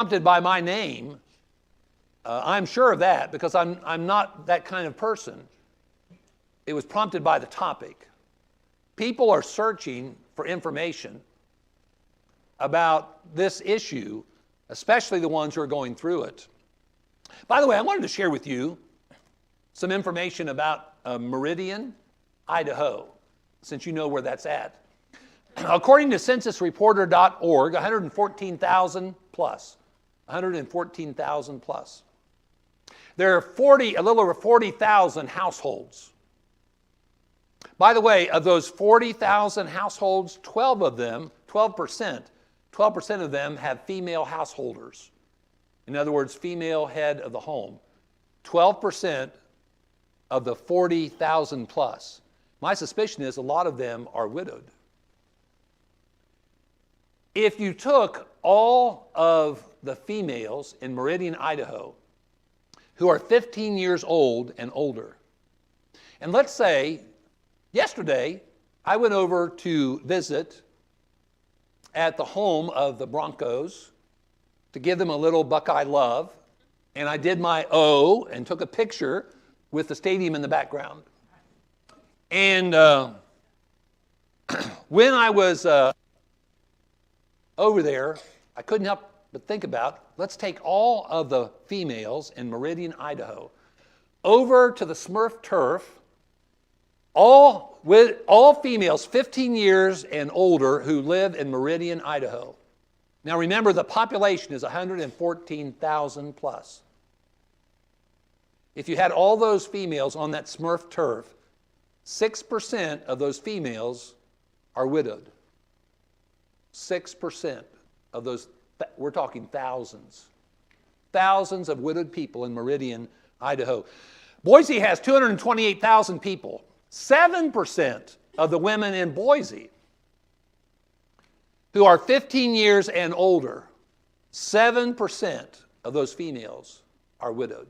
prompted by my name. I'm sure of that because I'm not that kind of person. It was prompted by the topic. People are searching for information about this issue, especially the ones who are going through it. By the way, I wanted to share with you some information about Meridian, Idaho, since you know where that's at. According to censusreporter.org, 114,000 plus. 114,000 plus. There are a little over 40,000 households. By the way, of those 40,000 households, 12% of them have female householders. In other words, female head of the home. 12% of the 40,000 plus. My suspicion is a lot of them are widowed. If you took all of the females in Meridian, Idaho, who are 15 years old and older, and let's say yesterday I went over to visit at the home of the Broncos to give them a little Buckeye love, and I did my O and took a picture with the stadium in the background. And when I was over there, I couldn't help but think about, let's take all of the females in Meridian, Idaho, over to the Smurf turf, all females 15 years and older who live in Meridian, Idaho. Now remember, the population is 114,000 plus. If you had all those females on that Smurf turf, 6% of those females are widowed. 6% of those, we're talking thousands. Thousands of widowed people in Meridian, Idaho. Boise has 228,000 people. 7% of the women in Boise who are 15 years and older, 7% of those females are widowed.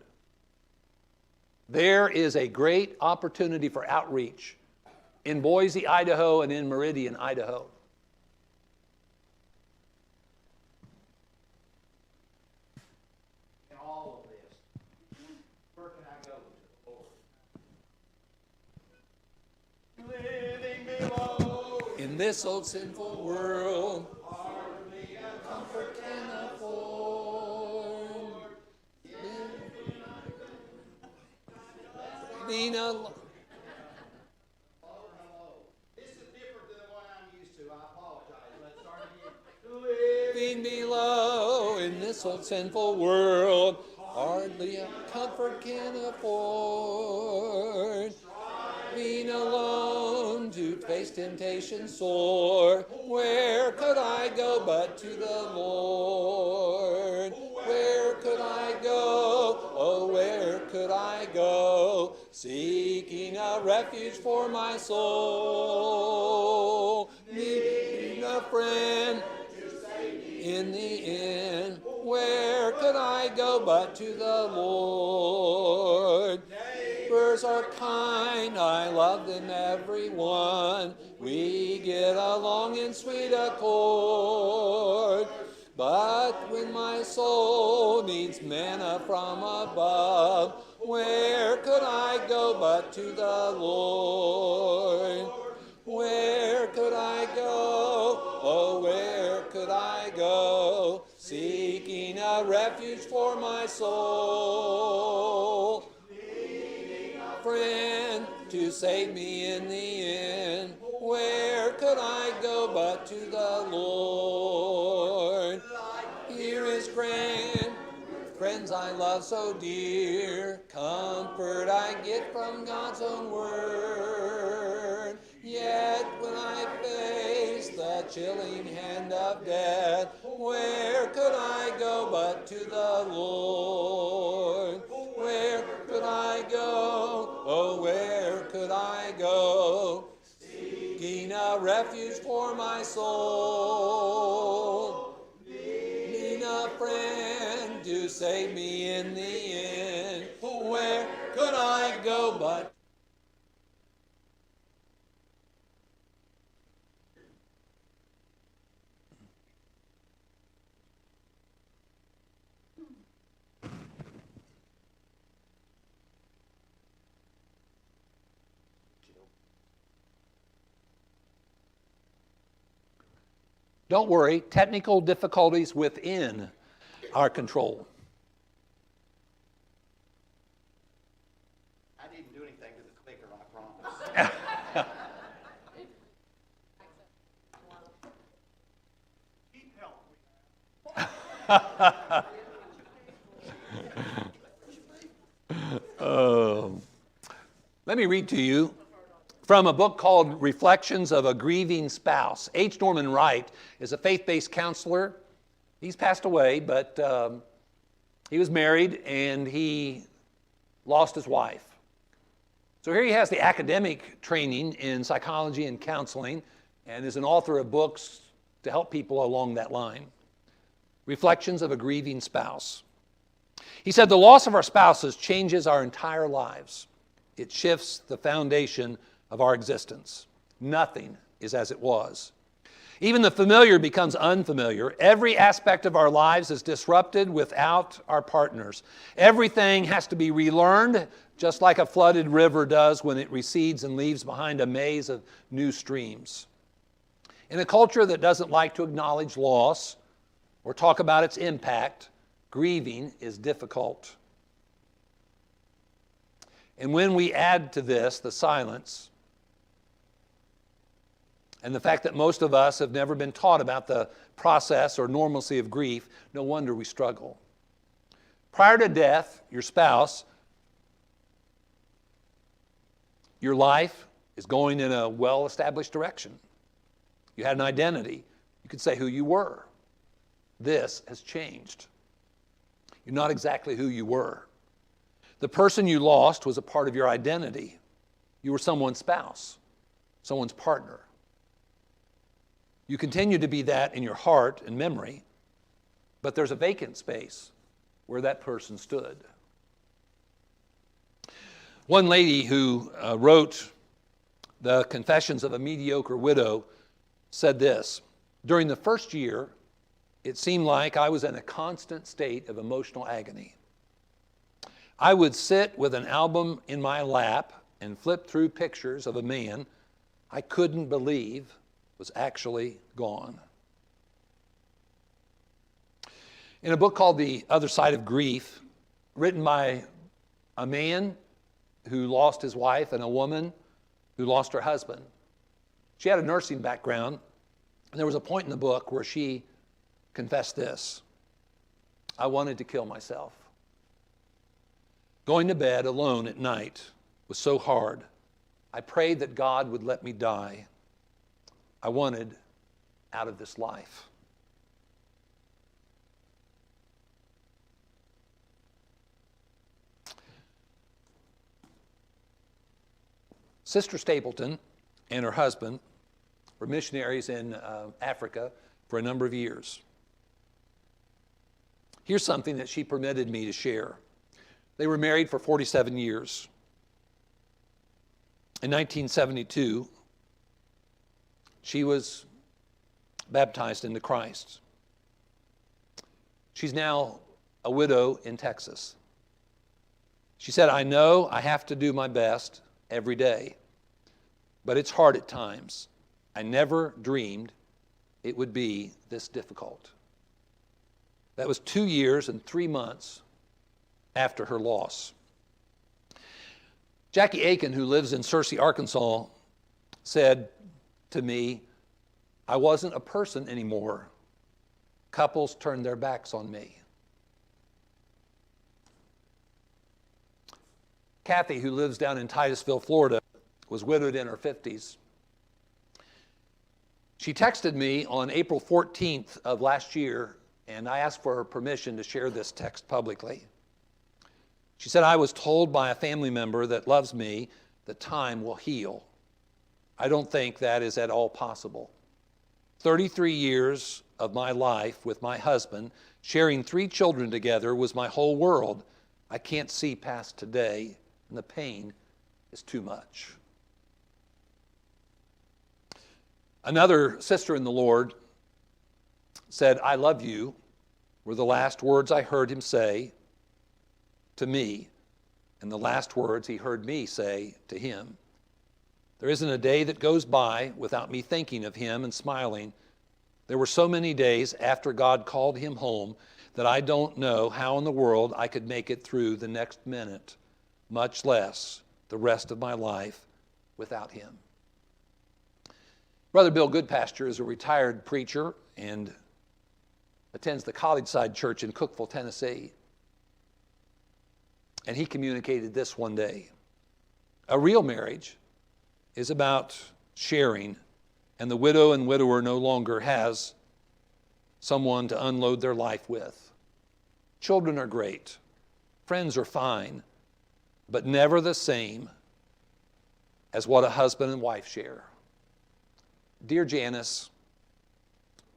There is a great opportunity for outreach in Boise, Idaho, and in Meridian, Idaho. In all of this, where can I go to the Lord? Living below in this old sinful world, hardly a comfort can afford. Being alone. This is different than what I'm used to. I apologize. Let's start again. Living below in this old sinful world, hardly a comfort can afford. Being alone to face temptation sore, where could I go but to the Lord? Where could I go? Oh, where could I go? Seeking a refuge for my soul, needing a friend in the end. Where could I go but to the Lord? Neighbors are kind, I love them every one. We get along in sweet accord. But when my soul needs manna from above, where could I go but to the Lord? Where could I go? Oh, where could I go? Seeking a refuge for my soul. Needing a friend to save me in the end. Where could I go but to the Lord? Here is grand, friends I love so dear, comfort I get from God's own word. Yet when I face the chilling hand of death, where could I go but to the Lord? Where could I go? Oh, where could I go? Seeking a refuge for my soul. Needing a friend to save me in the end. Where could I go but Don't worry, technical difficulties within our control. I didn't do anything to the clicker, I promise. Let me read to you from a book called Reflections of a Grieving Spouse. H. Norman Wright is a faith-based counselor. He's passed away, but he was married and he lost his wife. So here he has the academic training in psychology and counseling and is an author of books to help people along that line. Reflections of a Grieving Spouse. He said, the loss of our spouses changes our entire lives. It shifts the foundation of our existence. Nothing is as it was. Even the familiar becomes unfamiliar. Every aspect of our lives is disrupted without our partners. Everything has to be relearned, just like a flooded river does when it recedes and leaves behind a maze of new streams. In a culture that doesn't like to acknowledge loss or talk about its impact, grieving is difficult. And when we add to this the silence, and the fact that most of us have never been taught about the process or normalcy of grief, no wonder we struggle. Prior to death, your spouse, your life is going in a well-established direction. You had an identity. You could say who you were. This has changed. You're not exactly who you were. The person you lost was a part of your identity. You were someone's spouse, someone's partner. You continue to be that in your heart and memory, but there's a vacant space where that person stood. One lady who wrote the Confessions of a Mediocre Widow said this: during the first year, it seemed like I was in a constant state of emotional agony. I would sit with an album in my lap and flip through pictures of a man I couldn't believe was actually gone. In a book called The Other Side of Grief, written by a man who lost his wife and a woman who lost her husband. She had a nursing background, and there was a point in the book where she confessed this: I wanted to kill myself. Going to bed alone at night was so hard. I prayed that God would let me die. I wanted out of this life. Sister Stapleton and her husband were missionaries in Africa for a number of years. Here's something that she permitted me to share. They were married for 47 years. In 1972, she was baptized into Christ. She's now a widow in Texas. She said, I know I have to do my best every day, but it's hard at times. I never dreamed it would be this difficult. That was 2 years and 3 months after her loss. Jackie Aiken, who lives in Searcy, Arkansas, said to me, I wasn't a person anymore. Couples turned their backs on me. Kathy, who lives down in Titusville, Florida, was widowed in her 50s. She texted me on April 14th of last year, and I asked for her permission to share this text publicly. She said, I was told by a family member that loves me that time will heal. I don't think that is at all possible. 33 years of my life with my husband, sharing 3 children together, was my whole world. I can't see past today, and the pain is too much. Another sister in the Lord said, I love you, were the last words I heard him say to me, and the last words he heard me say to him. There isn't a day that goes by without me thinking of him and smiling There were so many days after God called him home that I don't know how in the world I could make it through the next minute, much less the rest of my life without him. Brother Bill Goodpasture is a retired preacher and attends the College Side Church in Cookeville, Tennessee. And he communicated this one day. A real marriage is about sharing, and the widow and widower no longer has someone to unload their life with. Children are great. Friends are fine, but never the same as what a husband and wife share. Dear Janice,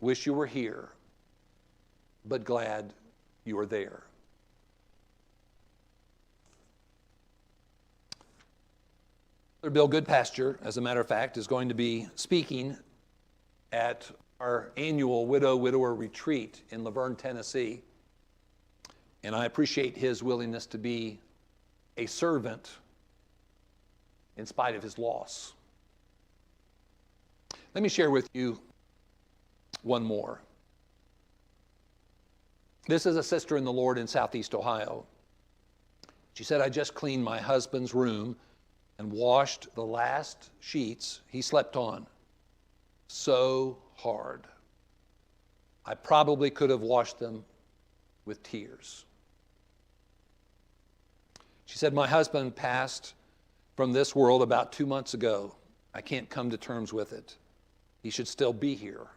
wish you were here, but glad you are there. Brother Bill Goodpasture, as a matter of fact, is going to be speaking at our annual Widow-Widower Retreat in Laverne, Tennessee. And I appreciate his willingness to be a servant in spite of his loss. Let me share with you one more. This is a sister in the Lord in Southeast Ohio. She said, I just cleaned my husband's room and washed the last sheets he slept on. So hard. I probably could have washed them with tears. She said, my husband passed from this world about 2 months ago. I can't come to terms with it. He should still be here.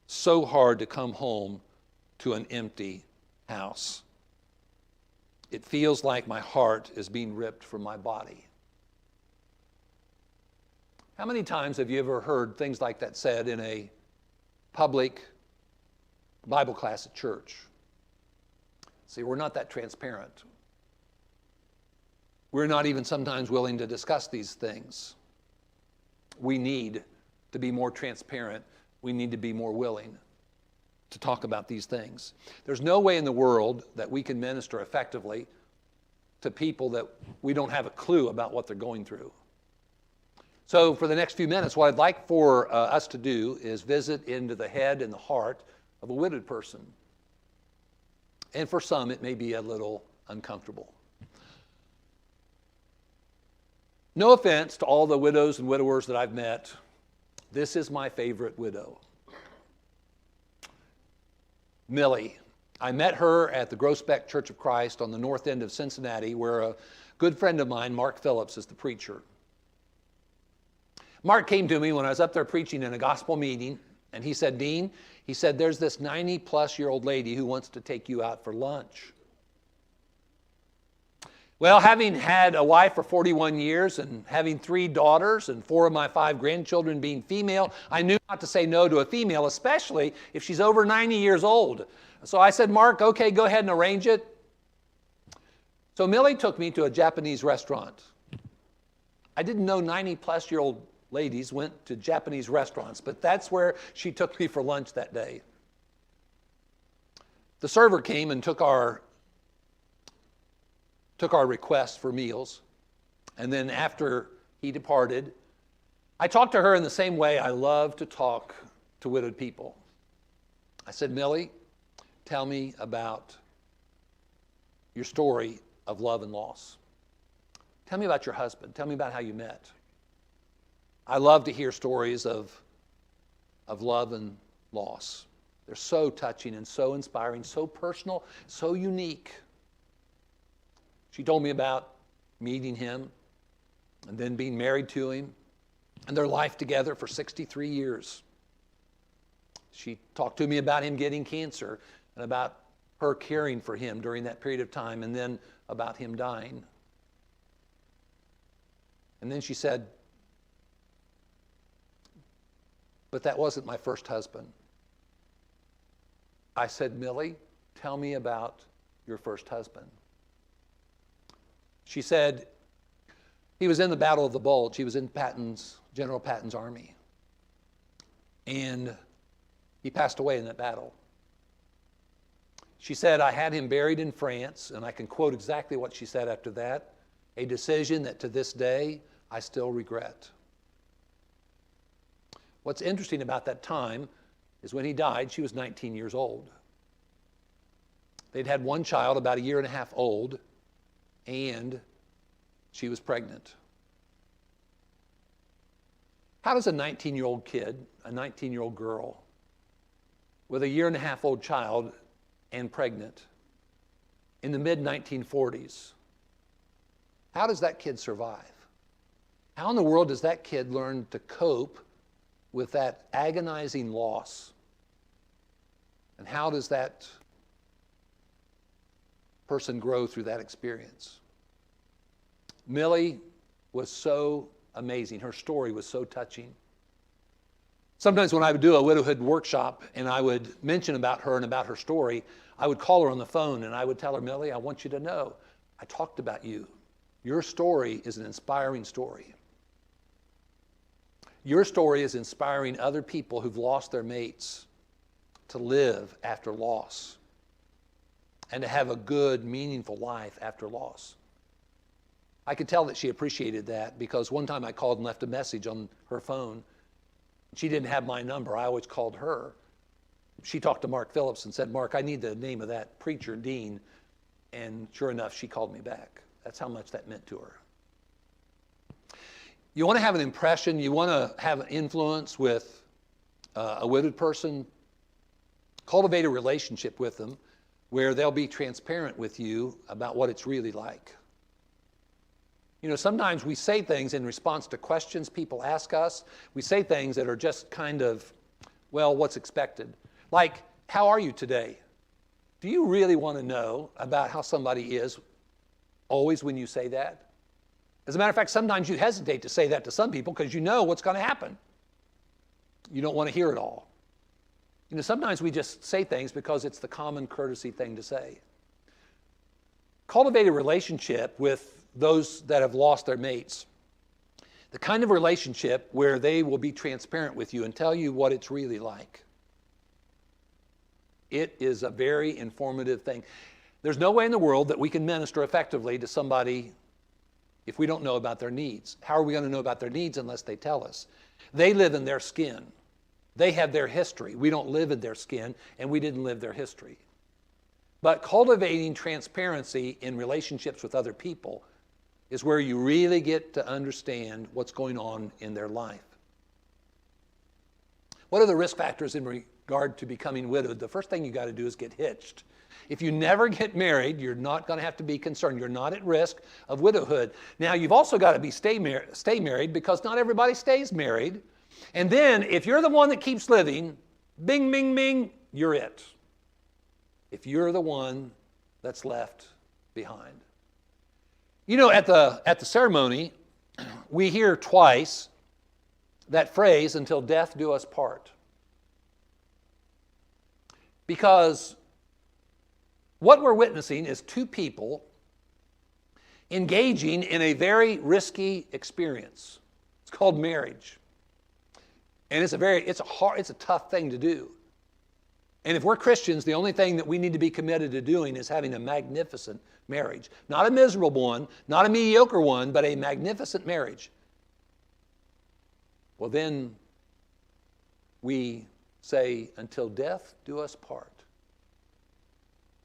So hard to come home to an empty house. It feels like my heart is being ripped from my body. How many times have you ever heard things like that said in a public Bible class at church? See, we're not that transparent. We're not even sometimes willing to discuss these things. We need to be more transparent. We need to be more willing to talk about these things. There's no way in the world that we can minister effectively to people that we don't have a clue about what they're going through. So for the next few minutes, what I'd like for us to do is visit into the head and the heart of a widowed person. And for some, it may be a little uncomfortable. No offense to all the widows and widowers that I've met. This is my favorite widow. Millie. I met her at the Groesbeck Church of Christ on the north end of Cincinnati, where a good friend of mine, Mark Phillips, is the preacher. Mark came to me when I was up there preaching in a gospel meeting, and he said, Dean, he said, there's this 90-plus-year-old lady who wants to take you out for lunch. Well, having had a wife for 41 years and having 3 daughters and 4 of my 5 grandchildren being female, I knew not to say no to a female, especially if she's over 90 years old. So I said, Mark, okay, go ahead and arrange it. So Millie took me to a Japanese restaurant. I didn't know 90-plus-year-old ladies went to Japanese restaurants, but that's where she took me for lunch that day. The server came and took our request for meals, and then after he departed, I talked to her in the same way I love to talk to widowed people. I said, Millie, tell me about your story of love and loss. Tell me about your husband. Tell me about how you met. I love to hear stories of love and loss. They're so touching and so inspiring, so personal, so unique. She told me about meeting him and then being married to him and their life together for 63 years. She talked to me about him getting cancer and about her caring for him during that period of time, and then about him dying. And then she said, but that wasn't my first husband. I said, Millie, tell me about your first husband. She said, he was in the Battle of the Bulge. He was in General Patton's army. And he passed away in that battle. She said, I had him buried in France, and I can quote exactly what she said after that, a decision that to this day I still regret. What's interesting about that time is when he died, she was 19 years old. They'd had one child about a year and a half old, and she was pregnant. How does a 19-year-old kid, a 19-year-old girl, with a year and a half old child and pregnant in the mid-1940s, how does that kid survive? How in the world does that kid learn to cope with that agonizing loss? And how does that person grow through that experience? Millie was so amazing. Her story was so touching. Sometimes when I would do a widowhood workshop and I would mention about her and about her story, I would call her on the phone and I would tell her, Millie, I want you to know, I talked about you. Your story is an inspiring story. Your story is inspiring other people who've lost their mates to live after loss and to have a good, meaningful life after loss. I could tell that she appreciated that because one time I called and left a message on her phone. She didn't have my number. I always called her. She talked to Mark Phillips and said, Mark, I need the name of that preacher, Dean. And sure enough, she called me back. That's how much that meant to her. You want to have an impression, you want to have an influence with a widowed person, cultivate a relationship with them where they'll be transparent with you about what it's really like. You know, sometimes we say things in response to questions people ask us. We say things that are just kind of, well, what's expected. Like, how are you today? Do you really want to know about how somebody is always when you say that? As a matter of fact, sometimes you hesitate to say that to some people because you know what's going to happen. You don't want to hear it all. You know, sometimes we just say things because it's the common courtesy thing to say. Cultivate a relationship with those that have lost their mates. The kind of relationship where they will be transparent with you and tell you what it's really like. It is a very informative thing. There's no way in the world that we can minister effectively to somebody if we don't know about their needs. How are we going to know about their needs unless they tell us? They live in their skin. They have their history. We don't live in their skin, and we didn't live their history. But cultivating transparency in relationships with other people is where you really get to understand what's going on in their life. What are the risk factors in regard to becoming widowed? The first thing you got to do is get hitched. If you never get married, you're not going to have to be concerned. You're not at risk of widowhood. Now, you've also got to stay married because not everybody stays married. And then, if you're the one that keeps living, bing, bing, bing, you're it. If you're the one that's left behind. You know, at the ceremony, we hear twice that phrase, until death do us part. Because what we're witnessing is two people engaging in a very risky experience. It's called marriage. And it's a tough thing to do. And if we're Christians, the only thing that we need to be committed to doing is having a magnificent marriage. Not a miserable one, not a mediocre one, but a magnificent marriage. Well, then we say, until death do us part.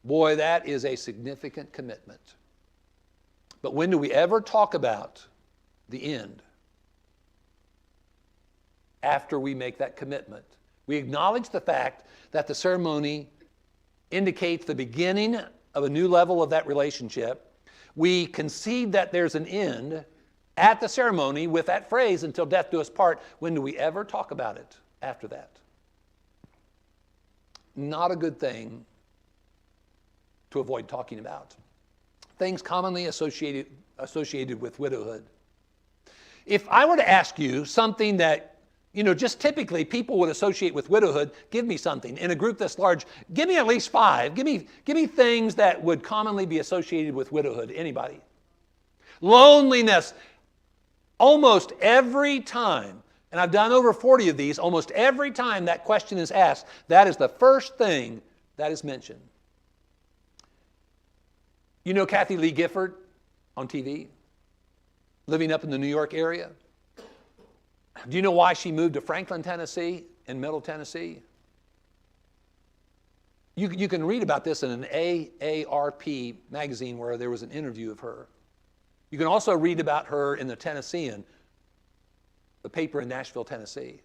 Boy, that is a significant commitment. But when do we ever talk about the end? After we make that commitment. We acknowledge the fact that the ceremony indicates the beginning of a new level of that relationship. We concede that there's an end at the ceremony with that phrase, until death do us part. When do we ever talk about it after that? Not a good thing to avoid talking about. Things commonly associated with widowhood. If I were to ask you something that, you know, just typically people would associate with widowhood, give me something. In a group this large, give me at least 5. Give me things that would commonly be associated with widowhood. Anybody? Loneliness. Almost every time, and I've done over 40 of these, almost every time that question is asked, that is the first thing that is mentioned. You know Kathy Lee Gifford on TV, living up in the New York area? Do you know why she moved to Franklin, Tennessee and Middle Tennessee? You can read about this in an AARP magazine where there was an interview of her. You can also read about her in the Tennessean, the paper in Nashville, Tennessee.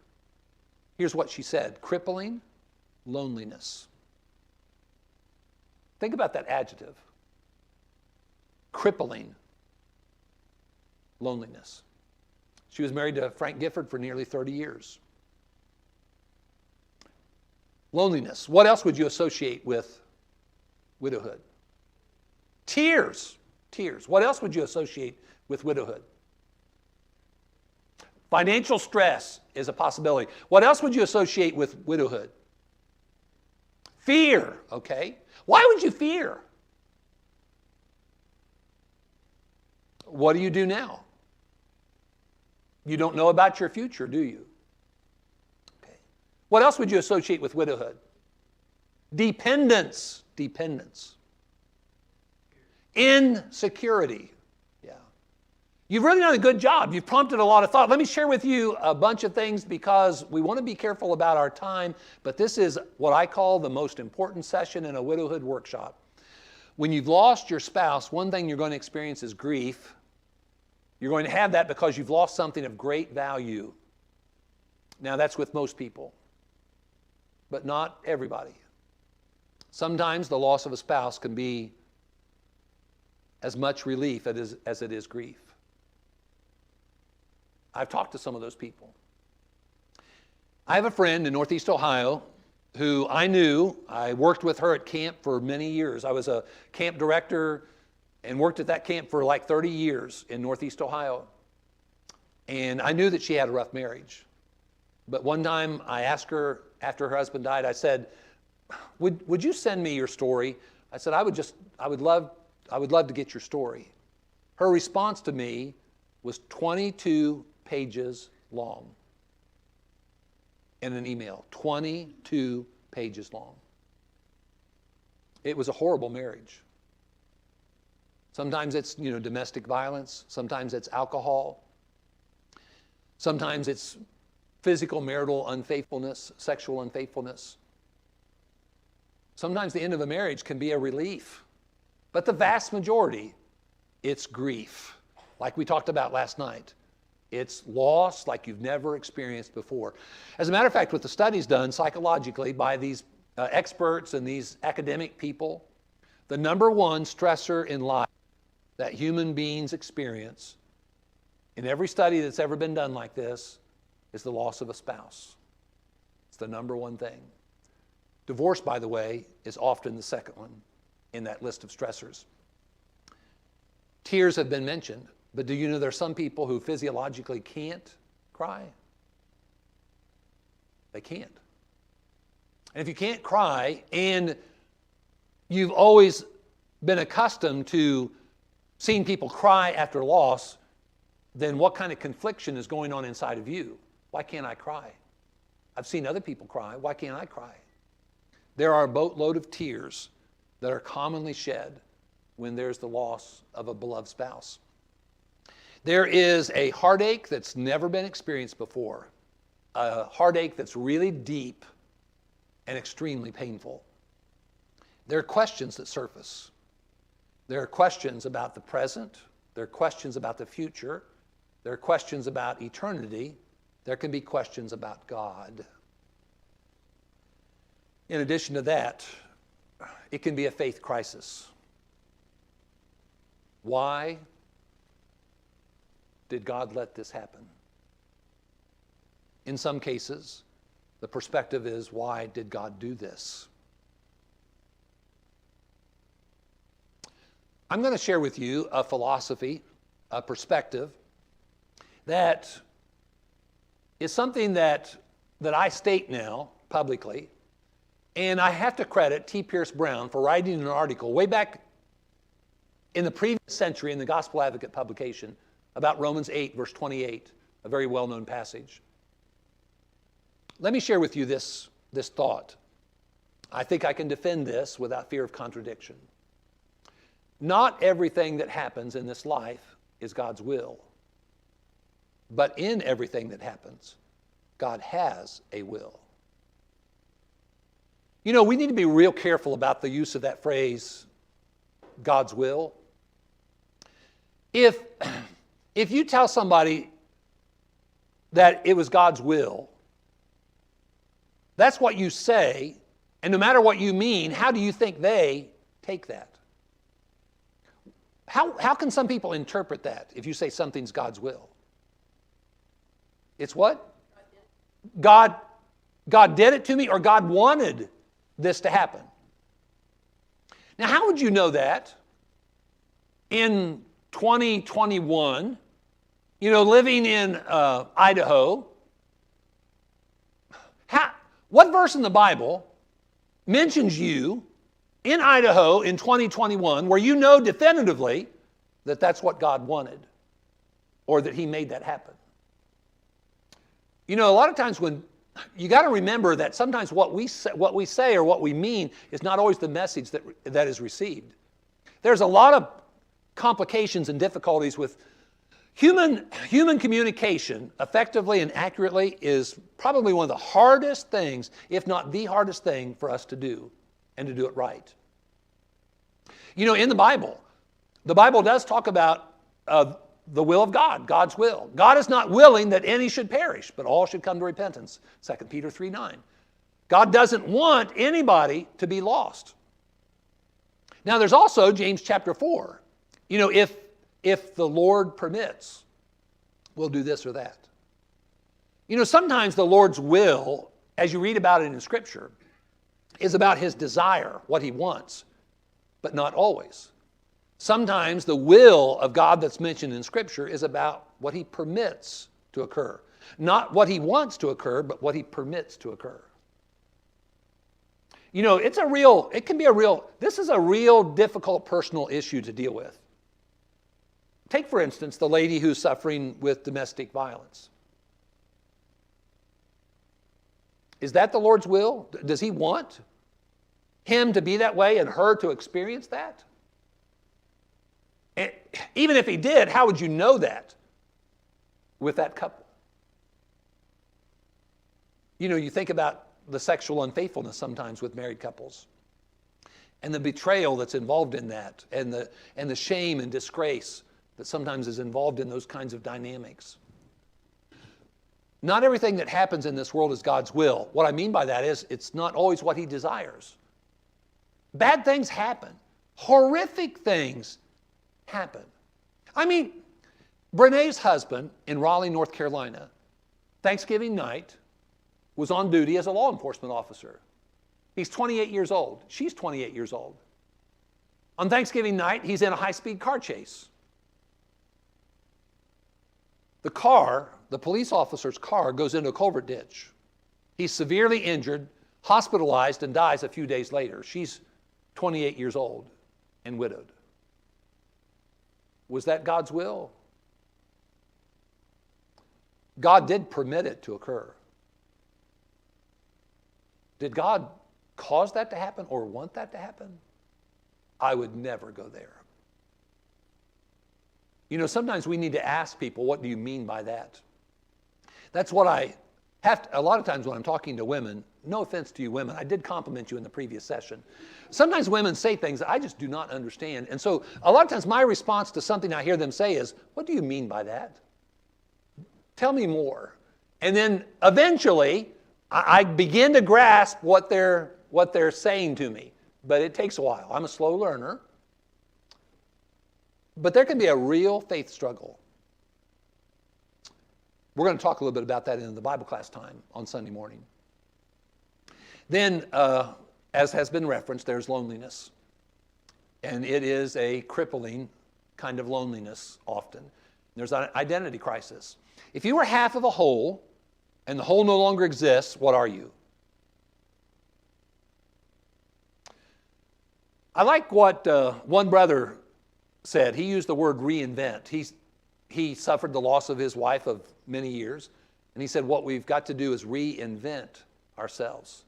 Here's what she said: crippling loneliness. Think about that adjective. Crippling loneliness. She was married to Frank Gifford for nearly 30 years. Loneliness. What else would you associate with widowhood? Tears. Tears. What else would you associate with widowhood? Financial stress is a possibility. What else would you associate with widowhood? Fear. Okay. Why would you fear? What do you do now? You don't know about your future, do you? Okay. What else would you associate with widowhood? Dependence. Dependence. Insecurity. Yeah. You've really done a good job. You've prompted a lot of thought. Let me share with you a bunch of things because we want to be careful about our time, but this is what I call the most important session in a widowhood workshop. When you've lost your spouse, one thing you're going to experience is grief. You're going to have that because you've lost something of great value. Now, that's with most people, but not everybody. Sometimes the loss of a spouse can be as much relief as it is grief. I've talked to some of those people. I have a friend in Northeast Ohio who I knew. I worked with her at camp for many years. I was a camp director and worked at that camp for like 30 years in Northeast Ohio. And I knew that she had a rough marriage. But one time I asked her, after her husband died, I said, would you send me your story? I said, I would love to get your story. Her response to me was 22 pages long in an email. 22 pages long. It was a horrible marriage. Sometimes it's, domestic violence. Sometimes it's alcohol. Sometimes it's physical marital unfaithfulness, sexual unfaithfulness. Sometimes the end of a marriage can be a relief. But the vast majority, it's grief, like we talked about last night. It's loss like you've never experienced before. As a matter of fact, with the studies done psychologically by these experts and these academic people, the number one stressor in life that human beings experience, in every study that's ever been done like this, is the loss of a spouse. It's the number one thing. Divorce, by the way, is often the second one in that list of stressors. Tears have been mentioned, but do you know there are some people who physiologically can't cry? They can't. And if you can't cry and you've always been accustomed to seeing people cry after loss, then what kind of confliction is going on inside of you? Why can't I cry? I've seen other people cry. Why can't I cry? There are a boatload of tears that are commonly shed when there's the loss of a beloved spouse. There is a heartache that's never been experienced before, a heartache that's really deep and extremely painful. There are questions that surface. There are questions about the present. There are questions about the future. There are questions about eternity. There can be questions about God. In addition to that, it can be a faith crisis. Why did God let this happen? In some cases, the perspective is, why did God do this? I'm going to share with you a philosophy, a perspective that is something that I state now publicly. And I have to credit T. Pierce Brown for writing an article way back in the previous century in the Gospel Advocate publication about Romans 8, verse 28, a very well-known passage. Let me share with you this thought. I think I can defend this without fear of contradiction. Not everything that happens in this life is God's will. But in everything that happens, God has a will. You know, we need to be real careful about the use of that phrase, God's will. If you tell somebody that it was God's will, that's what you say, and no matter what you mean, how do you think they take that? How can some people interpret that if you say something's God's will? It's what? God did it to me, or God wanted this to happen. Now, how would you know that in 2021, living in Idaho? What verse in the Bible mentions you in Idaho in 2021 where you know definitively that that's what God wanted or that he made that happen? A lot of times when you got to remember that sometimes what we say or what we mean is not always the message that is received. There's a lot of complications and difficulties with human communication. Effectively and accurately is probably one of the hardest things, if not the hardest thing, for us to do, and to do it right. In the Bible does talk about the will of God, God's will. God is not willing that any should perish, but all should come to repentance. 2 Peter 3:9. God doesn't want anybody to be lost. Now there's also James chapter 4. If the Lord permits, we'll do this or that. Sometimes the Lord's will, as you read about it in Scripture, is about his desire, what he wants, but not always. Sometimes the will of God that's mentioned in Scripture is about what he permits to occur. Not what he wants to occur, but what he permits to occur. This is a real difficult personal issue to deal with. Take, for instance, the lady who's suffering with domestic violence. Is that the Lord's will? Does he want him to be that way and her to experience that? And even if he did, how would you know that with that couple? You think about the sexual unfaithfulness sometimes with married couples and the betrayal that's involved in that and the shame and disgrace that sometimes is involved in those kinds of dynamics. Not everything that happens in this world is God's will. What I mean by that is it's not always what he desires. Bad things happen. Horrific things happen. Brene's husband in Raleigh, North Carolina, Thanksgiving night, was on duty as a law enforcement officer. He's 28 years old. She's 28 years old. On Thanksgiving night, he's in a high-speed car chase. The police officer's car goes into a culvert ditch. He's severely injured, hospitalized, and dies a few days later. She's 28 years old and widowed. Was that God's will? God did permit it to occur. Did God cause that to happen or want that to happen? I would never go there. Sometimes we need to ask people, what do you mean by that? That's what I have to, a lot of times when I'm talking to women, no offense to you women, I did compliment you in the previous session. Sometimes women say things that I just do not understand. And so a lot of times my response to something I hear them say is, what do you mean by that? Tell me more. And then eventually I begin to grasp what they're saying to me. But it takes a while. I'm a slow learner. But there can be a real faith struggle. We're going to talk a little bit about that in the Bible class time on Sunday morning. Then, as has been referenced, there's loneliness. And it is a crippling kind of loneliness often. There's an identity crisis. If you were half of a whole and the whole no longer exists, what are you? I like what one brother said. He used the word reinvent. He suffered the loss of his wife of many years, and he said what we've got to do is reinvent ourselves.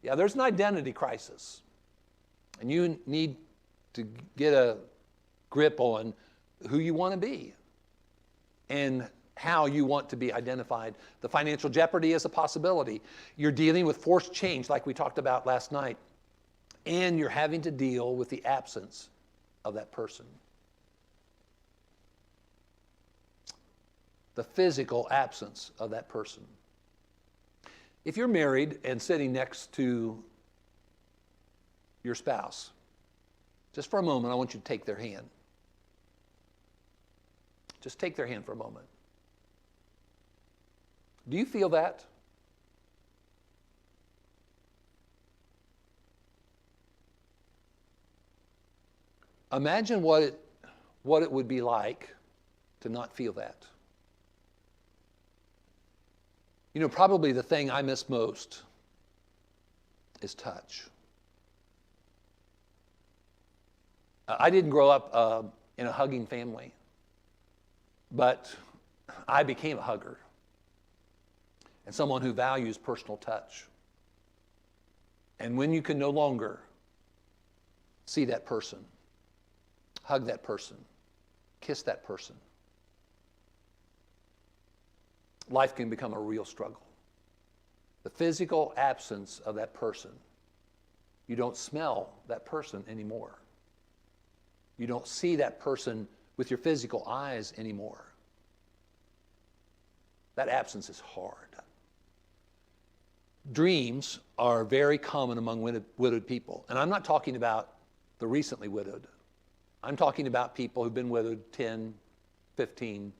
Yeah, there's an identity crisis, and you need to get a grip on who you want to be and how you want to be identified. The financial jeopardy is a possibility. You're dealing with forced change like we talked about last night. And you're having to deal with the absence of that person. The physical absence of that person. If you're married and sitting next to your spouse, just for a moment, I want you to take their hand. Just take their hand for a moment. Do you feel that? Imagine what it would be like to not feel that. You know, probably the thing I miss most is touch. I didn't grow up in a hugging family, but I became a hugger and someone who values personal touch. And when you can no longer see that person, hug that person, kiss that person, life can become a real struggle. The physical absence of that person. You don't smell that person anymore. You don't see that person with your physical eyes anymore. That absence is hard. Dreams are very common among widowed people. And I'm not talking about the recently widowed. I'm talking about people who've been widowed 10, 15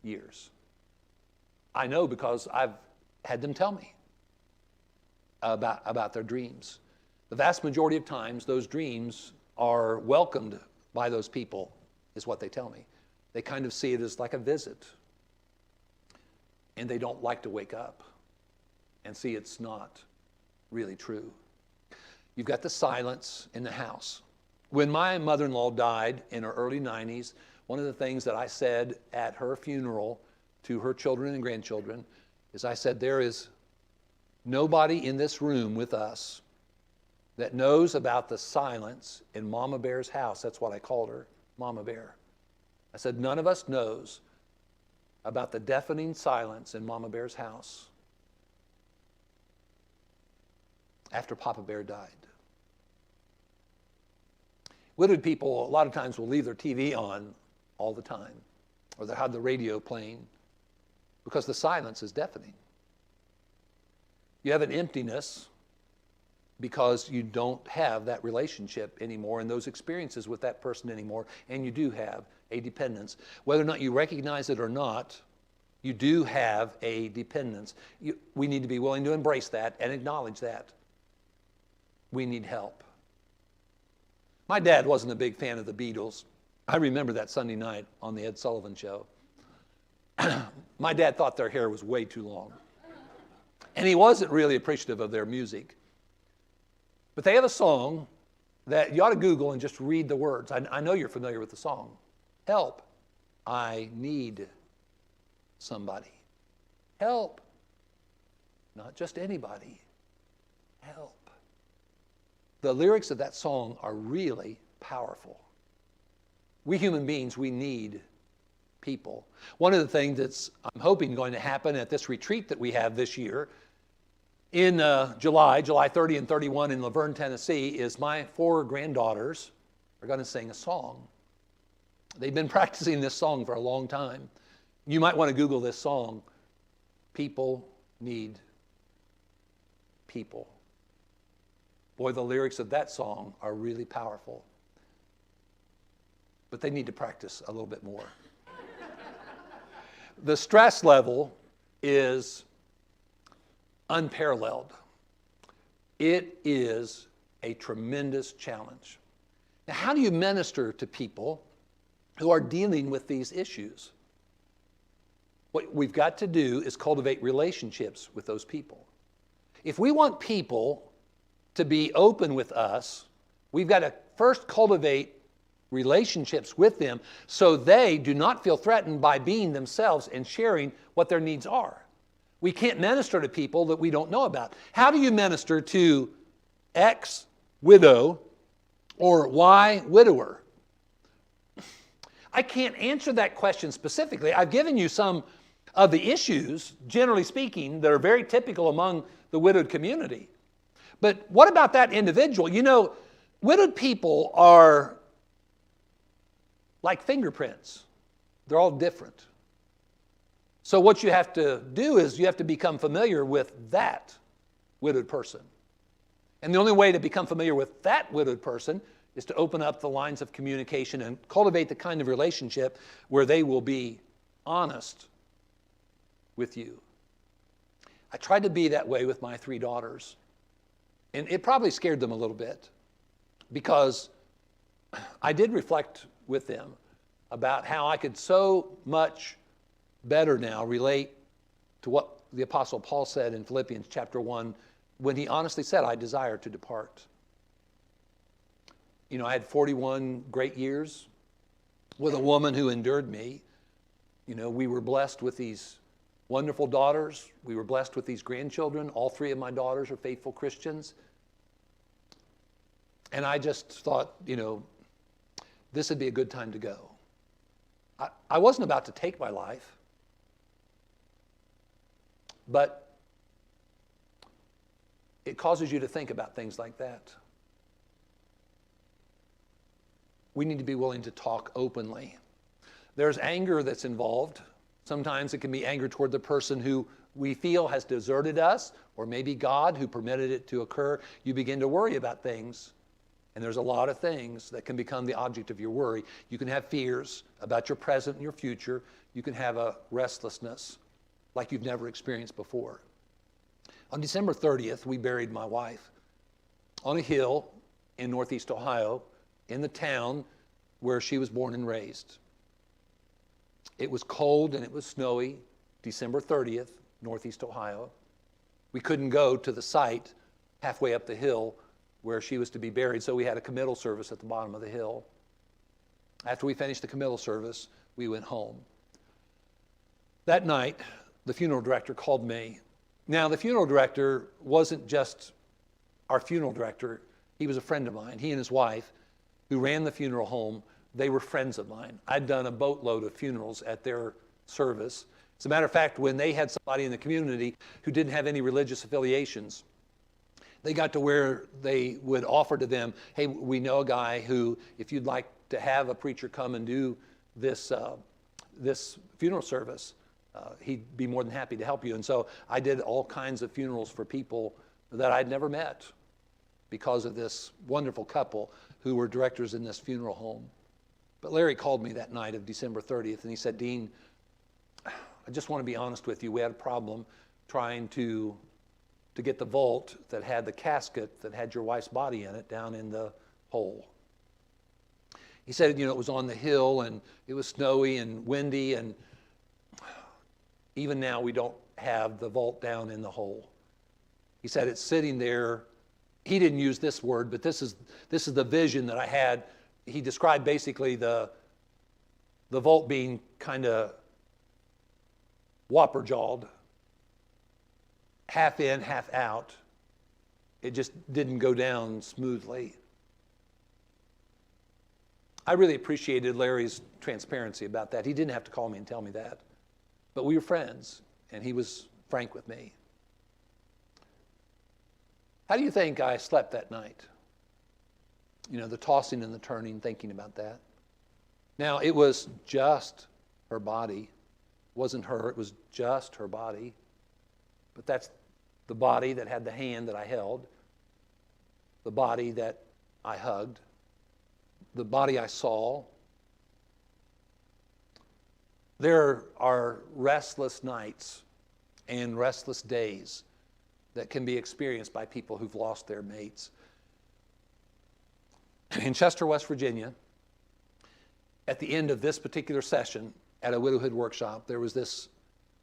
years. I know because I've had them tell me about their dreams. The vast majority of times, those dreams are welcomed by those people, is what they tell me. They kind of see it as like a visit. And they don't like to wake up and see it's not really true. You've got the silence in the house. When my mother-in-law died in her early 90s, one of the things that I said at her funeral to her children and grandchildren is I said, there is nobody in this room with us that knows about the silence in Mama Bear's house. That's what I called her, Mama Bear. I said, none of us knows about the deafening silence in Mama Bear's house after Papa Bear died. Widowed people a lot of times will leave their TV on all the time, or they'll have the radio playing, because the silence is deafening. You have an emptiness because you don't have that relationship anymore and those experiences with that person anymore, and you do have a dependence. Whether or not you recognize it or not, you do have a dependence. We need to be willing to embrace that and acknowledge that. We need help. My dad wasn't a big fan of the Beatles. I remember that Sunday night on the Ed Sullivan Show. My dad thought their hair was way too long. And he wasn't really appreciative of their music. But they have a song that you ought to Google and just read the words. I know you're familiar with the song. Help, I need somebody. Help, not just anybody. Help. The lyrics of that song are really powerful. We human beings, we need people. One of the things that's, I'm hoping, going to happen at this retreat that we have this year in July 30 and 31 in Laverne, Tennessee, is my 4 granddaughters are going to sing a song. They've been practicing this song for a long time. You might want to Google this song. People need people. Boy, the lyrics of that song are really powerful. But they need to practice a little bit more. The stress level is unparalleled. It is a tremendous challenge. Now, how do you minister to people who are dealing with these issues? What we've got to do is cultivate relationships with those people. If we want people to be open with us, we've got to first cultivate relationships with them so they do not feel threatened by being themselves and sharing what their needs are. We can't minister to people that we don't know about. How do you minister to X widow or Y widower? I can't answer that question specifically. I've given you some of the issues, generally speaking, that are very typical among the widowed community. But what about that individual? You know, widowed people are like fingerprints. They're all different. So what you have to do is you have to become familiar with that widowed person. And the only way to become familiar with that widowed person is to open up the lines of communication and cultivate the kind of relationship where they will be honest with you. I tried to be that way with my 3 daughters. And it probably scared them a little bit because I did reflect with them about how I could so much better now relate to what the Apostle Paul said in Philippians chapter 1 when he honestly said, I desire to depart. You know, I had 41 great years with a woman who endured me. You know, we were blessed with these wonderful daughters. We were blessed with these grandchildren. All 3 of my daughters are faithful Christians. And I just thought, you know, this would be a good time to go. I wasn't about to take my life, but it causes you to think about things like that. We need to be willing to talk openly. There's anger that's involved. Sometimes it can be anger toward the person who we feel has deserted us, or maybe God who permitted it to occur. You begin to worry about things. And there's a lot of things that can become the object of your worry. You can have fears about your present and your future. You can have a restlessness like you've never experienced before. On December 30th, we buried my wife on a hill in northeast Ohio, in the town where she was born and raised. It was cold and it was snowy, December 30th, northeast Ohio. We couldn't go to the site halfway up the hill where she was to be buried, so we had a committal service at the bottom of the hill. After we finished the committal service, we went home. That night, the funeral director called me. Now, the funeral director wasn't just our funeral director. He was a friend of mine. He and his wife, who ran the funeral home, they were friends of mine. I'd done a boatload of funerals at their service. As a matter of fact, when they had somebody in the community who didn't have any religious affiliations, they got to where they would offer to them, hey, we know a guy who, if you'd like to have a preacher come and do this funeral service, he'd be more than happy to help you. And so I did all kinds of funerals for people that I'd never met because of this wonderful couple who were directors in this funeral home. But Larry called me that night of December 30th, and he said, Dean, I just want to be honest with you. We had a problem trying to get the vault that had the casket that had your wife's body in it down in the hole. He said, you know, it was on the hill and it was snowy and windy, and even now we don't have the vault down in the hole. He said it's sitting there. He didn't use this word, but this is the vision that I had. He described basically the vault being kind of whopper-jawed, half in, half out. It just didn't go down smoothly. I really appreciated Larry's transparency about that. He didn't have to call me and tell me that. But we were friends, and he was frank with me. How do you think I slept that night? You know, the tossing and the turning, thinking about that. Now, it was just her body. It wasn't her, it was just her body. But that's the body that had the hand that I held, the body that I hugged, the body I saw. There are restless nights and restless days that can be experienced by people who've lost their mates. In Chester, West Virginia, at the end of this particular session at a Widowhood workshop, there was this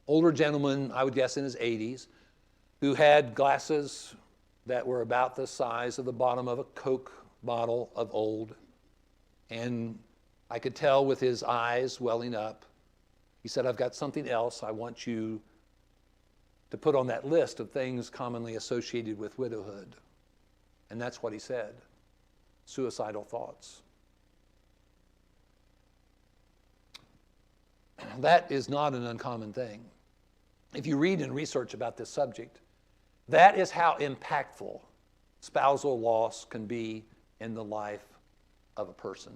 older gentleman, I would guess in his 80s, who had glasses that were about the size of the bottom of a Coke bottle of old. And I could tell with his eyes welling up, he said, I've got something else I want you to put on that list of things commonly associated with widowhood. And that's what he said, suicidal thoughts. that is not an uncommon thing. If you read and research about this subject, that is how impactful spousal loss can be in the life of a person.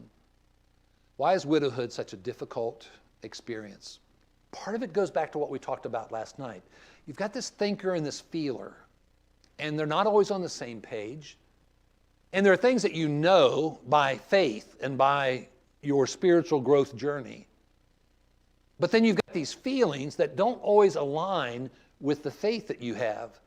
Why is widowhood such a difficult experience? Part of it goes back to what we talked about last night. You've got this thinker and this feeler, and they're not always on the same page. And there are things that you know by faith and by your spiritual growth journey. But then you've got these feelings that don't always align with the faith that you have.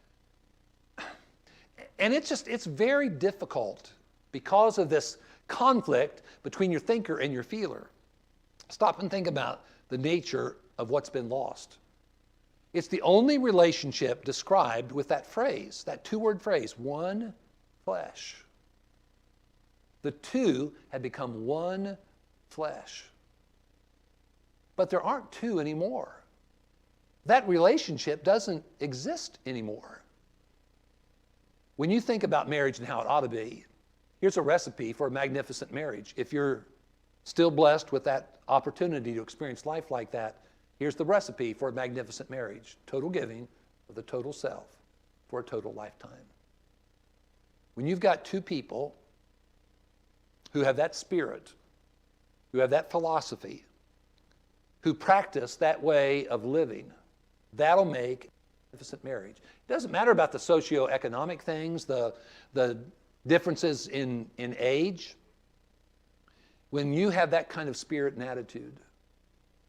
And it's very difficult because of this conflict between your thinker and your feeler. Stop and think about the nature of what's been lost. It's the only relationship described with that phrase, that two-word phrase, one flesh. The two had become one flesh. But there aren't two anymore. That relationship doesn't exist anymore. When you think about marriage and how it ought to be, here's a recipe for a magnificent marriage. If you're still blessed with that opportunity to experience life like that, here's the recipe for a magnificent marriage. Total giving of the total self for a total lifetime. When you've got two people who have that spirit, who have that philosophy, who practice that way of living, that'll make a magnificent marriage. It doesn't matter about the socioeconomic things, the differences in age. When you have that kind of spirit and attitude,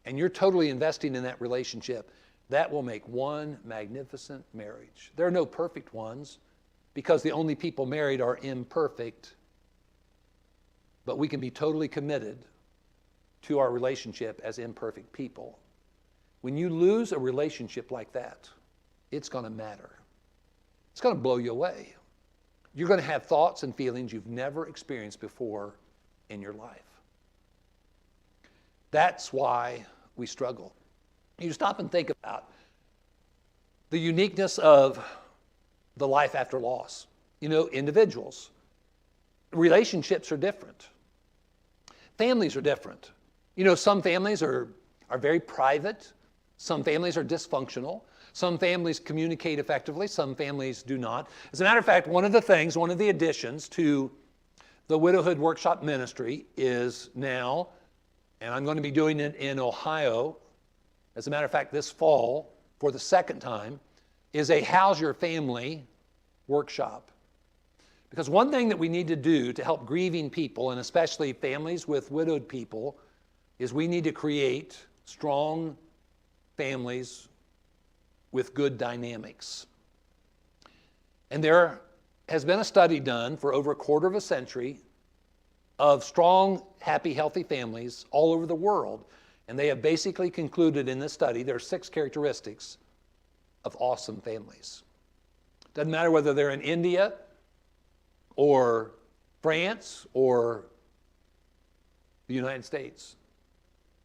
and you're totally investing in that relationship, that will make one magnificent marriage. There are no perfect ones, because the only people married are imperfect. But we can be totally committed to our relationship as imperfect people. When you lose a relationship like that, it's going to matter. It's going to blow you away. You're going to have thoughts and feelings you've never experienced before in your life. That's why we struggle. You stop and think about the uniqueness of the life after loss. You know, individuals, relationships are different. Families are different. You know, some families are very private. Some families are dysfunctional. Some families communicate effectively. Some families do not. As a matter of fact, one of the additions to the Widowhood Workshop Ministry is now, and I'm going to be doing it in Ohio, as a matter of fact, this fall, for the second time, is a How's Your Family workshop. Because one thing that we need to do to help grieving people, and especially families with widowed people, is we need to create strong families with good dynamics. And there has been a study done for over a quarter of a century of strong, happy, healthy families all over the world. And they have basically concluded in this study there are 6 characteristics of awesome families. Doesn't matter whether they're in India or France or the United States.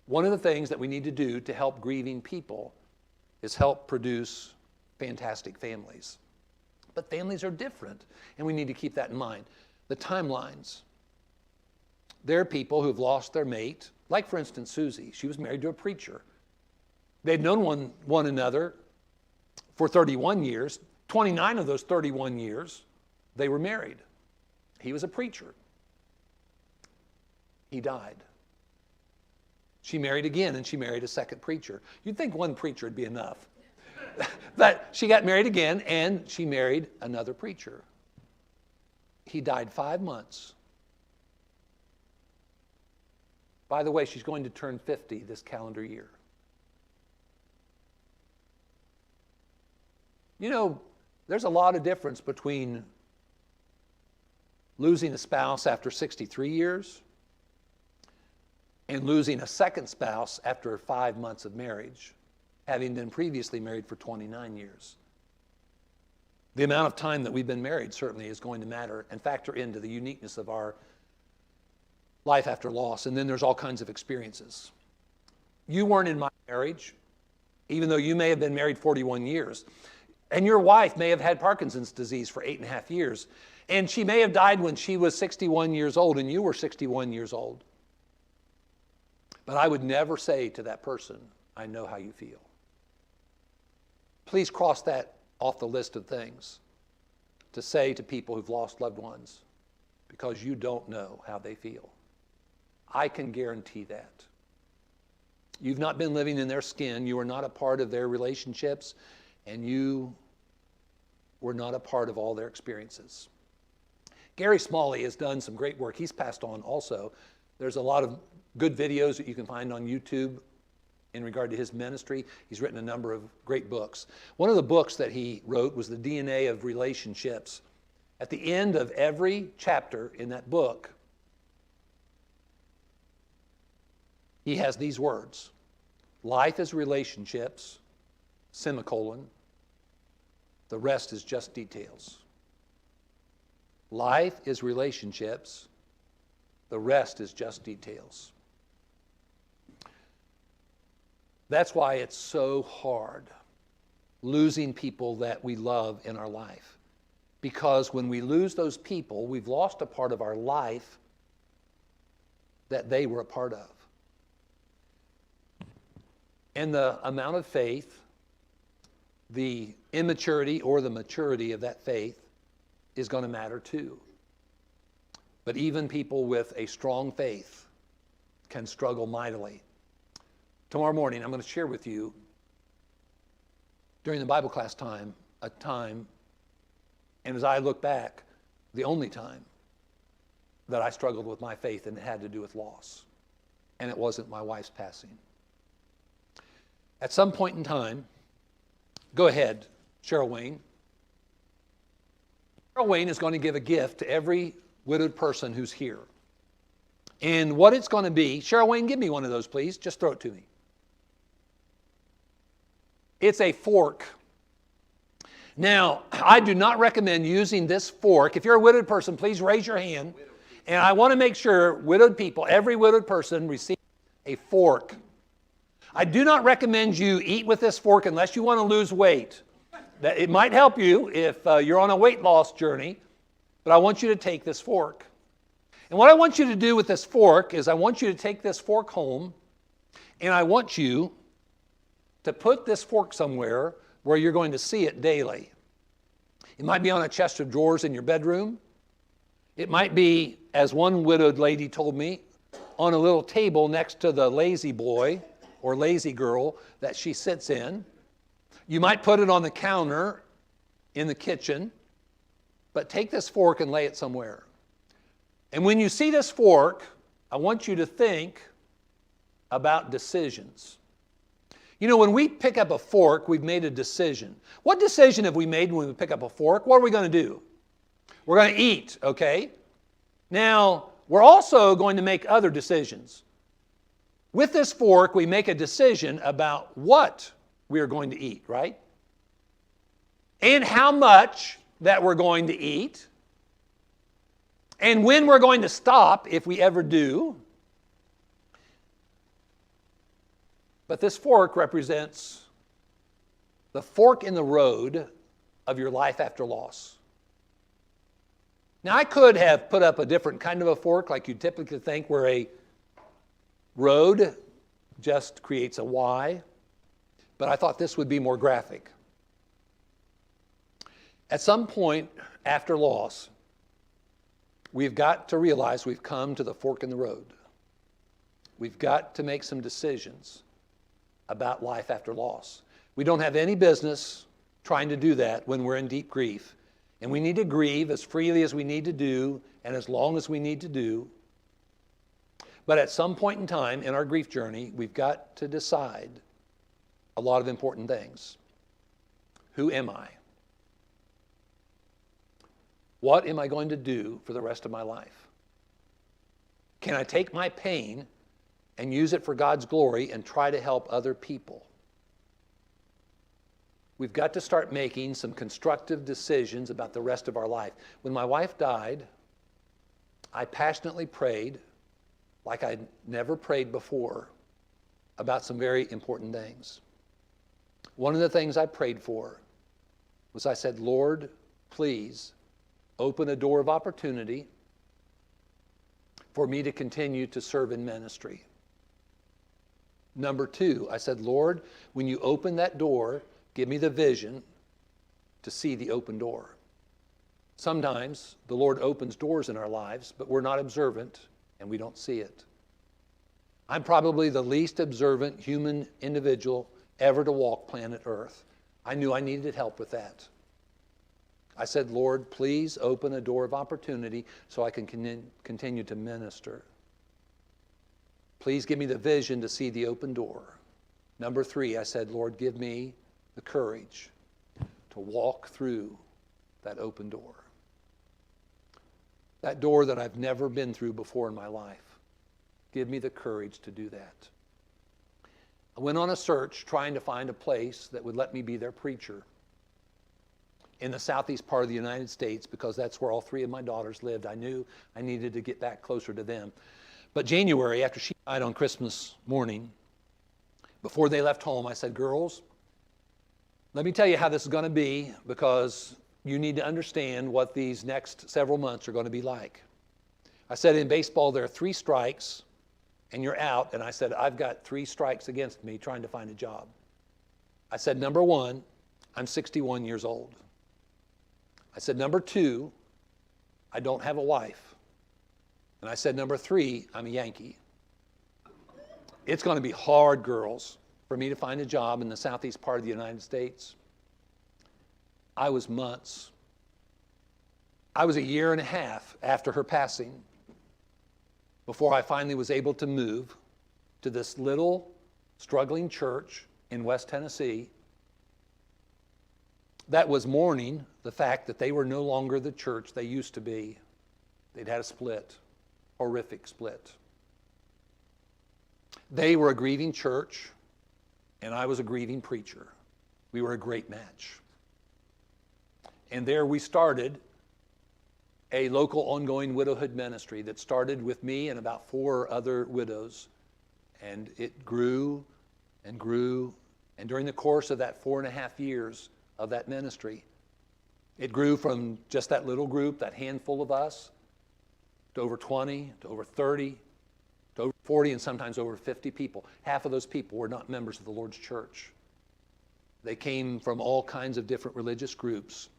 One of the things that we need to do to help grieving people is help produce fantastic families. But families are different, and we need to keep that in mind. The timelines. There are people who've lost their mate, like for instance Susie. She was married to a preacher. They'd known one another for 31 years. 29 of those 31 years, they were married. He was a preacher. He died. She married again, and she married a second preacher. You'd think one preacher would be enough. But she got married again, and she married another preacher. He died 5 months. By the way, she's going to turn 50 this calendar year. You know, there's a lot of difference between losing a spouse after 63 years and losing a second spouse after 5 months of marriage, having been previously married for 29 years. The amount of time that we've been married certainly is going to matter and factor into the uniqueness of our life after loss. And then there's all kinds of experiences. You weren't in my marriage, even though you may have been married 41 years. And your wife may have had Parkinson's disease for 8.5 years. And she may have died when she was 61 years old and you were 61 years old. But I would never say to that person, I know how you feel. Please cross that off the list of things to say to people who've lost loved ones, because you don't know how they feel. I can guarantee that. You've not been living in their skin. You are not a part of their relationships, and you were not a part of all their experiences. Gary Smalley has done some great work. He's passed on also. There's a lot of good videos that you can find on YouTube in regard to his ministry. He's written a number of great books. One of the books that he wrote was The DNA of Relationships. At the end of every chapter in that book, he has these words: life is relationships, semicolon, the rest is just details. Life is relationships, the rest is just details. That's why it's so hard losing people that we love in our life. Because when we lose those people, we've lost a part of our life that they were a part of. And the amount of faith, the immaturity or the maturity of that faith is going to matter too. But even people with a strong faith can struggle mightily. Tomorrow morning, I'm going to share with you, during the Bible class time, a time, and as I look back, the only time that I struggled with my faith, and it had to do with loss. And it wasn't my wife's passing. At some point in time, go ahead, Cheryl Wayne. Cheryl Wayne is going to give a gift to every widowed person who's here. And what it's going to be, Cheryl Wayne, give me one of those, please. Just throw it to me. It's a fork. Now, I do not recommend using this fork. If you're a widowed person, please raise your hand. And I want to make sure widowed people, every widowed person, receives a fork. I do not recommend you eat with this fork unless you want to lose weight. It might help you if you're on a weight loss journey, but I want you to take this fork. And what I want you to do with this fork is I want you to take this fork home, and I want you to put this fork somewhere where you're going to see it daily. It might be on a chest of drawers in your bedroom. It might be, as one widowed lady told me, on a little table next to the lazy boy or lazy girl that she sits in. You might put it on the counter in the kitchen, but take this fork and lay it somewhere. And when you see this fork, I want you to think about decisions. You know, when we pick up a fork, we've made a decision. What decision have we made when we pick up a fork? What are we going to do? We're going to eat, okay? Now, we're also going to make other decisions. With this fork, we make a decision about what we are going to eat, right? And how much that we're going to eat. And when we're going to stop, if we ever do. But this fork represents the fork in the road of your life after loss. Now, I could have put up a different kind of a fork, like you typically think, where a road just creates a Y, but I thought this would be more graphic. At some point after loss, we've got to realize we've come to the fork in the road. We've got to make some decisions about life after loss. We don't have any business trying to do that when we're in deep grief. And we need to grieve as freely as we need to do and as long as we need to do. But at some point in time in our grief journey, we've got to decide a lot of important things. Who am I? What am I going to do for the rest of my life? Can I take my pain and use it for God's glory and try to help other people? We've got to start making some constructive decisions about the rest of our life. When my wife died, I passionately prayed like I'd never prayed before about some very important things. One of the things I prayed for was I said, Lord, please open a door of opportunity for me to continue to serve in ministry. Number 2, I said, Lord, when you open that door, give me the vision to see the open door. Sometimes the Lord opens doors in our lives, but we're not observant and we don't see it. I'm probably the least observant human individual ever to walk planet Earth. I knew I needed help with that. I said, Lord, please open a door of opportunity so I can continue to minister. Please give me the vision to see the open door. Number 3, I said, Lord, give me the courage to walk through that open door. That door that I've never been through before in my life. Give me the courage to do that. I went on a search trying to find a place that would let me be their preacher in the southeast part of the United States, because that's where all 3 of my daughters lived. I knew I needed to get back closer to them. But January, after she died on Christmas morning, before they left home, I said, girls, let me tell you how this is going to be, because you need to understand what these next several months are going to be like. I said, in baseball, there are 3 strikes and you're out. And I said, I've got 3 strikes against me trying to find a job. I said, number 1, I'm 61 years old. I said, number 2, I don't have a wife. And I said, number 3, I'm a Yankee. It's going to be hard, girls, for me to find a job in the southeast part of the United States. I was months. I was a year and a half after her passing before I finally was able to move to this little struggling church in West Tennessee that was mourning the fact that they were no longer the church they used to be. They'd had a split, horrific split. They were a grieving church, and I was a grieving preacher. We were a great match. And there we started a local ongoing widowhood ministry that started with me and about 4 other widows. And it grew and grew. And during the course of that 4.5 years of that ministry, it grew from just that little group, that handful of us, to over 20, to over 30, to over 40, and sometimes over 50 people. Half of those people were not members of the Lord's church. They came from all kinds of different religious groups.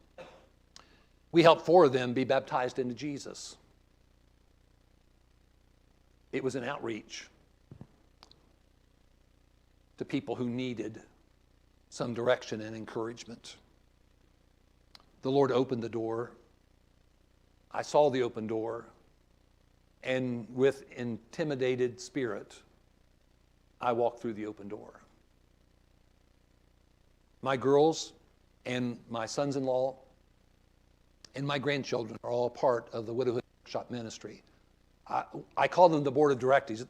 We helped 4 of them be baptized into Jesus. It was an outreach to people who needed some direction and encouragement. The Lord opened the door. I saw the open door, and with intimidated spirit, I walked through the open door. My girls and my sons-in-law and my grandchildren are all part of the Widowhood Workshop Ministry. I call them the board of directors.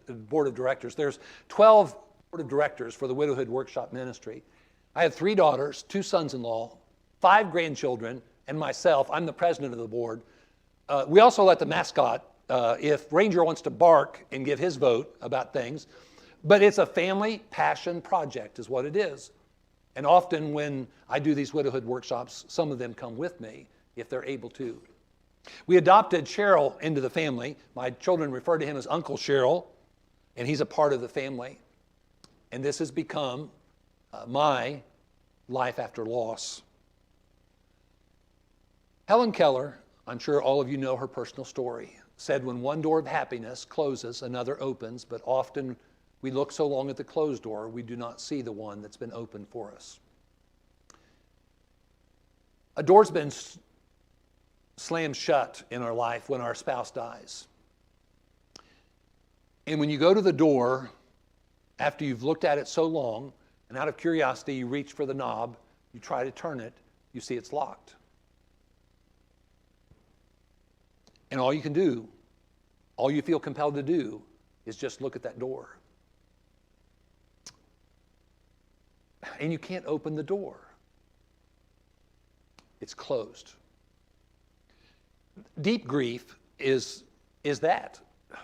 There's 12 board of directors for the Widowhood Workshop Ministry. I have 3 daughters, 2 sons-in-law, 5 grandchildren, and myself. I'm the president of the board. We also let the mascot, if Ranger wants to bark and give his vote about things, but it's a family passion project is what it is. And often when I do these widowhood workshops, some of them come with me if they're able to. We adopted Cheryl into the family. My children refer to him as Uncle Cheryl, and he's a part of the family. And this has become my life after loss. Helen Keller, I'm sure all of you know her personal story, said when one door of happiness closes, another opens, but often we look so long at the closed door, we do not see the one that's been opened for us. A door's been slammed shut in our life when our spouse dies. And when you go to the door, after you've looked at it so long, and out of curiosity you reach for the knob, you try to turn it, you see it's locked. And all you can do, all you feel compelled to do, is just look at that door. And you can't open the door. It's closed. Deep grief is that.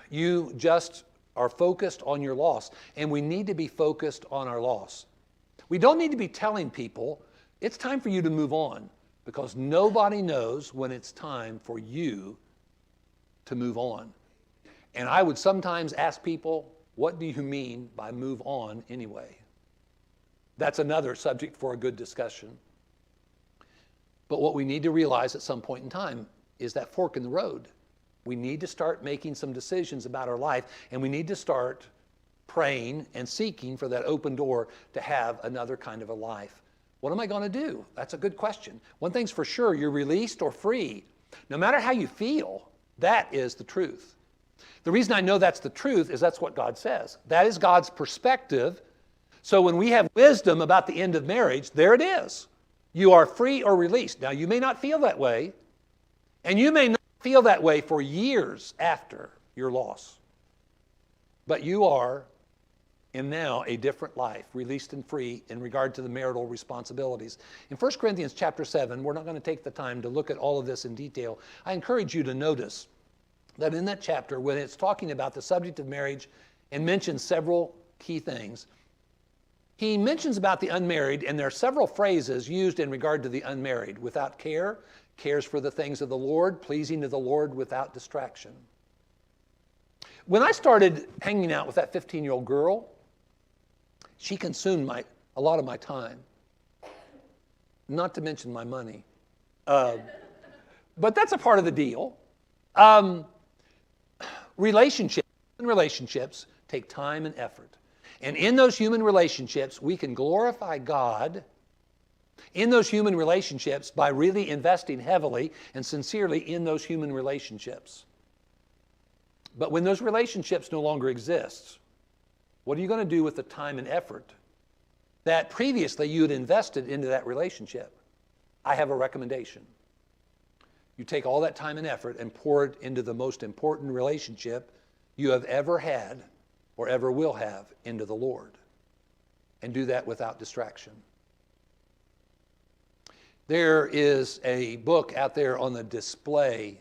You just are focused on your loss, and we need to be focused on our loss. We don't need to be telling people, it's time for you to move on, because nobody knows when it's time for you to move on. And I would sometimes ask people, What do you mean by move on anyway? That's another subject for a good discussion. But what we need to realize at some point in time is that fork in the road. We need to start making some decisions about our life, and we need to start praying and seeking for that open door to have another kind of a life. What am I going to do? That's a good question. One thing's for sure, you're released or free. No matter how you feel, that is the truth. The reason I know that's the truth is that's what God says. That is God's perspective. So when we have wisdom about the end of marriage, there it is. You are free or released. Now, you may not feel that way, and you may not feel that way for years after your loss. But you are in now a different life, released and free in regard to the marital responsibilities. In 1 Corinthians chapter 7, we're not going to take the time to look at all of this in detail. I encourage you to notice that in that chapter, when it's talking about the subject of marriage and mentions several key things, he mentions about the unmarried, and there are several phrases used in regard to the unmarried. Without care, cares for the things of the Lord, pleasing to the Lord without distraction. When I started hanging out with that 15-year-old girl, she consumed a lot of my time, not to mention my money. But that's a part of the deal. Relationships take time and effort. And in those human relationships, we can glorify God in those human relationships by really investing heavily and sincerely in those human relationships. But when those relationships no longer exist, what are you going to do with the time and effort that previously you had invested into that relationship? I have a recommendation. You take all that time and effort and pour it into the most important relationship you have ever had or ever will have, into the Lord. And do that without distraction. There is a book out there on the display.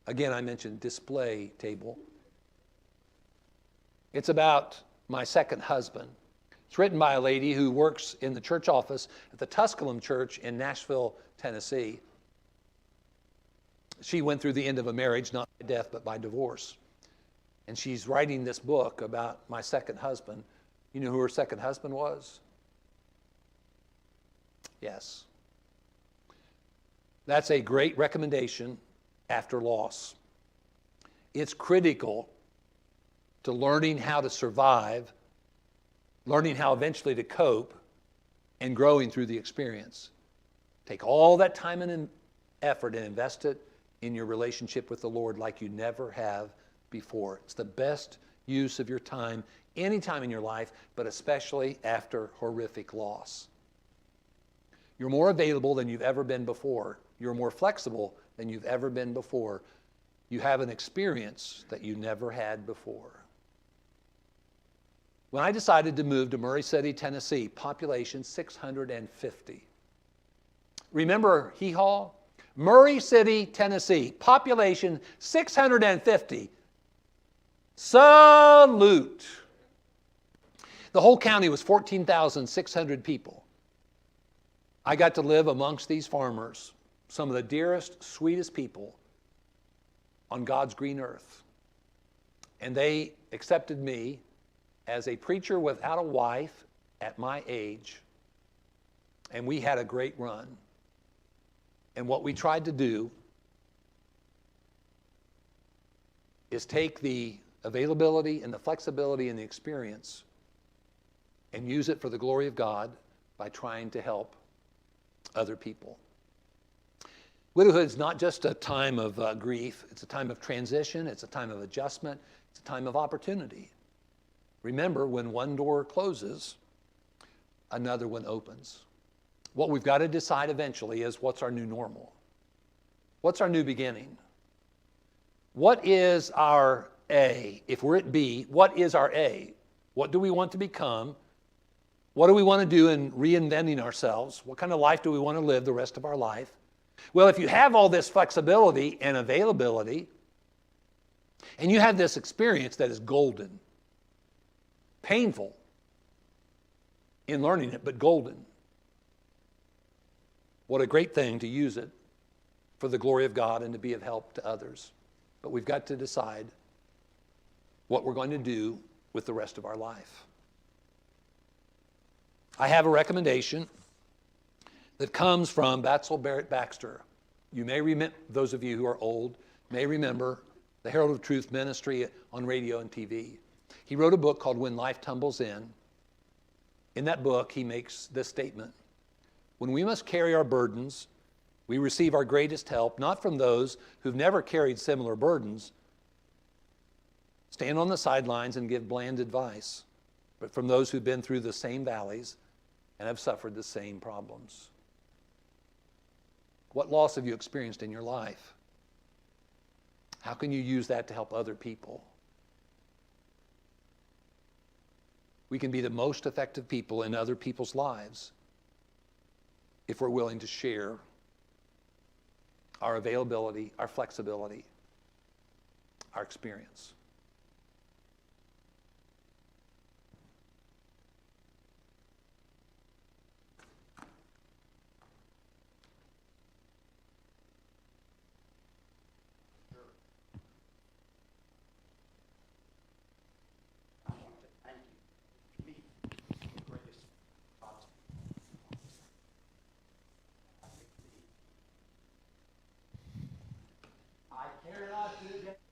Again, I mentioned display table. It's about my second husband. It's written by a lady who works in the church office at the Tusculum Church in Nashville, Tennessee. She went through the end of a marriage, not by death, but by divorce. And she's writing this book about my second husband. You know who her second husband was? Yes. That's a great recommendation after loss. It's critical to learning how to survive, learning how eventually to cope, and growing through the experience. Take all that time and effort and invest it in your relationship with the Lord like you never have before. It's the best use of your time any time in your life, but especially after horrific loss. You're more available than you've ever been before. You're more flexible than you've ever been before. You have an experience that you never had before. When I decided to move to Murray City, Tennessee, population 650. Remember Hee Haw? Murray City, Tennessee, population 650. Salute. The whole county was 14,600 people. I got to live amongst these farmers, some of the dearest, sweetest people on God's green earth. And they accepted me as a preacher without a wife at my age. And we had a great run. And what we tried to do is take the availability and the flexibility and the experience and use it for the glory of God by trying to help other people. Widowhood is not just a time of grief. It's a time of transition. It's a time of adjustment. It's a time of opportunity. Remember, when one door closes, another one opens. What we've got to decide eventually is what's our new normal? What's our new beginning? What is our A? If we're at B, what is our A? What do we want to become? What do we want to do in reinventing ourselves? What kind of life do we want to live the rest of our life? Well, if you have all this flexibility and availability, and you have this experience that is golden, painful in learning it, but golden, what a great thing to use it for the glory of God and to be of help to others. But we've got to decide what we're going to do with the rest of our life. I have a recommendation that comes from Batsell Barrett Baxter. You may remember, those of you who are old may remember the Herald of Truth ministry on radio and TV. He wrote a book called When Life Tumbles In. In that book, he makes this statement: when we must carry our burdens, we receive our greatest help, not from those who've never carried similar burdens, stand on the sidelines and give bland advice, but from those who've been through the same valleys and have suffered the same problems. What loss have you experienced in your life? How can you use that to help other people? We can be the most effective people in other people's lives if we're willing to share our availability, our flexibility, our experience. I cannot do that.